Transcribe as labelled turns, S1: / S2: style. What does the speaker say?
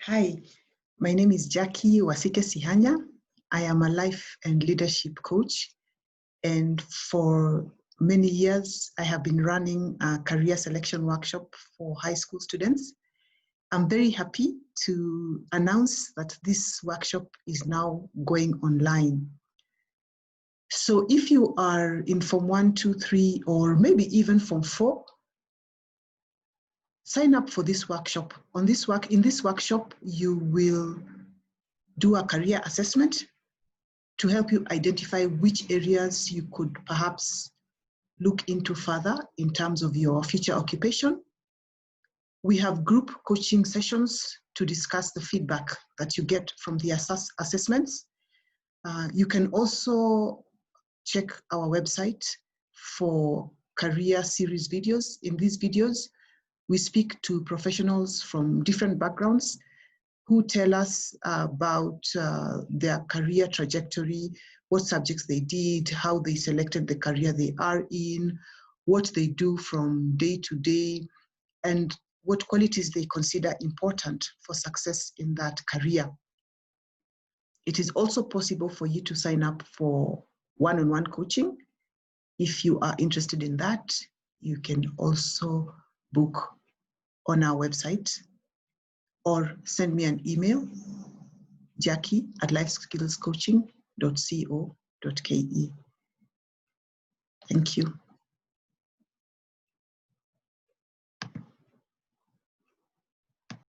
S1: Hi, my name is Jackie Wasike Sihanya. I am a life and leadership coach, and for many years I have been running a career selection workshop for high school students. I'm very happy to announce that this workshop is now going online. So if you are in Form 1, 2, 3, or maybe even Form 4, sign up for this workshop. In this workshop, you will do a career assessment to help you identify which areas you could perhaps look into further in terms of your future occupation. We have group coaching sessions to discuss the feedback that you get from the assessments. You can also check our website for career series videos. In these videos, we speak to professionals from different backgrounds who tell us about their career trajectory, what subjects they did, how they selected the career they are in, what they do from day to day, and what qualities they consider important for success in that career. It is also possible for you to sign up for one-on-one coaching. If you are interested in that, you can also book on our website or send me an email, jackie@lifeskillscoaching.co.ke. Thank you.